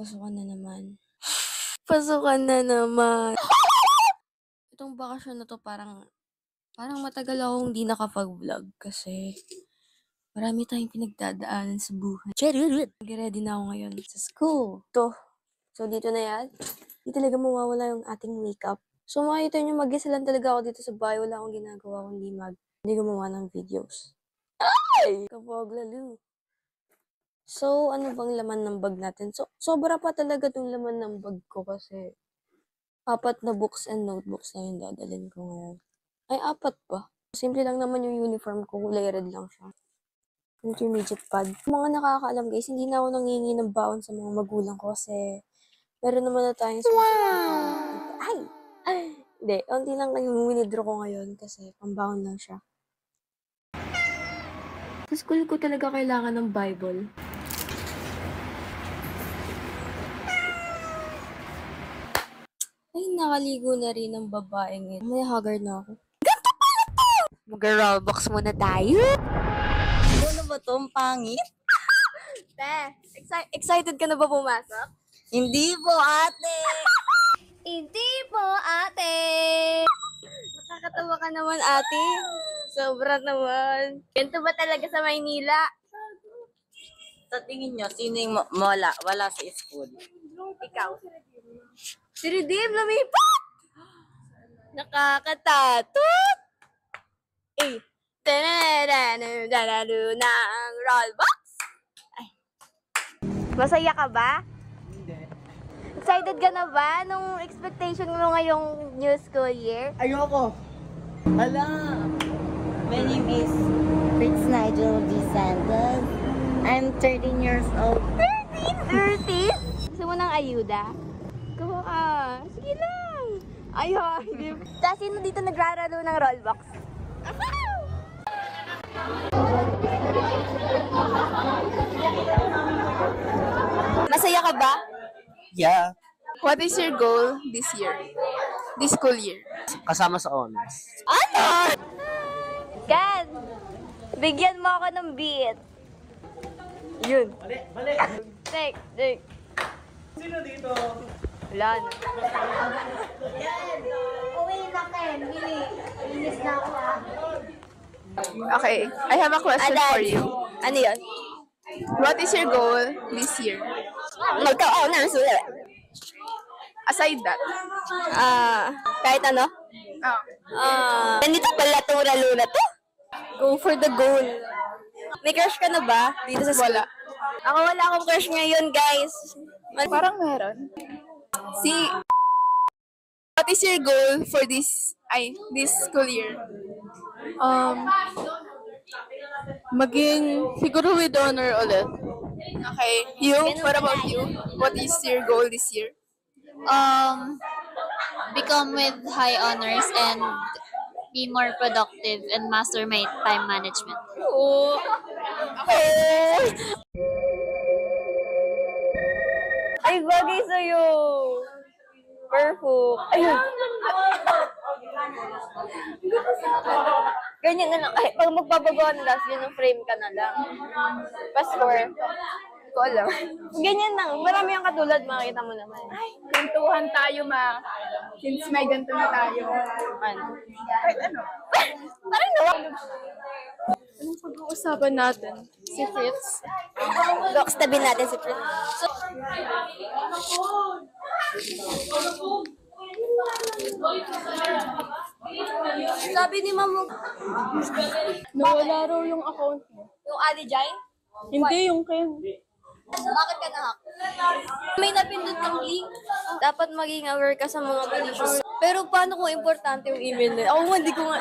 Pasukan na naman. Pasukan na naman. Itong bakasyon na to parang matagal akong hindi nakapag-vlog kasi marami tayong pinagdadaanan sa buhay. Ready na ako ngayon sa school. So, dito na yan. Hindi talaga mawawala yung ating makeup. So, makikita nyo, mag-isa lang talaga ako dito sa bahay. Wala akong ginagawa kundi hindi gumawa ng videos. Ay! Kapag lalo. So, ano bang laman ng bag natin? So, sobra pa talaga itong laman ng bag ko kasi 4 na books and notebooks na yung dadalhin ko ngayon. Ay, 4 pa. Simple lang naman yung uniform ko. Kulay red lang siya. Intermediate pad. Mga nakakaalam guys, hindi na ako nangingi ng baon sa mga magulang ko kasi meron naman na tayong Ay! Hindi, onti lang yung winidro ko ngayon kasi pambaon lang siya. Sa school ko talaga kailangan ng Bible. Ay, nakaligo na rin ng babaeng ito. May haggard na ako. Ganto pala to! Mag-rollbox muna tayo. Ano ba to? Ang pangit? Te, excited ka na ba pumasok? Hindi po, ate! Hindi po, ate! Nakakatawa ka naman, ate. Sobra naman. Ganito ba talaga sa Maynila? Sa tingin nyo, sino yung wala sa school? Ikaw. Si Redeem, lumipat! Nakakatatot! Eh, tanadadadadado ng rollbox. Ay. Masaya ka ba? Hindi. Excited ka na ba nung expectation mo ngayong new school year? Ayoko! Hala! My name is Fritz Nigel D. Santos. I'm 13 years old. 13? Gusto mo ng ayuda? Go ka. Sige lang. Ayun. Tapos sino dito nagraralo ng rollbox? Masaya ka ba? Yeah. What is your goal this year? This school year? Kasama sa honors. Ano? Gan, bigyan mo ako ng beat. Yun. Bali! Take. Sino dito? Wala na. Uwi na Ken, Inis na ako Okay, I have a question for you. Ano yun? What is your goal this year? Magka-on na sulit. Aside that, Kahit ano? Nandito pala tura luna to? Go for the goal. May crush ka na ba dito sa school? wala. Ako wala akong crush ngayon, guys. Parang meron. What is your goal for this school year? Maging siguro with honor ulit. Okay, you? What about you? What is your goal this year? Become with high honors and be more productive and master my time management. Oh. Ay, bagay sa'yo. Perfect. Ayun. Ganyan na lang. Ay, pag magpapagawa ng last, yun ang frame ka na lang. Pastor. Hindi ko alam. Ganyan lang. Marami ang katulad, makikita mo naman. Kwentuhan tayo since may ganito na tayo. Ano? Kahit ano. Parang nawa. Anong pag-uusapan natin? Si Fritz? Docs, tabi natin si Prince. So, sabi ni Ma'am mo, Nawala raw yung account mo. yung Ali Jai, Hindi, yung Ken. bakit ka na-hack? May napindot kang link. Dapat maging aware ka sa mga malicious. Pero paano kung importante yung email na? Ako hindi ko nga.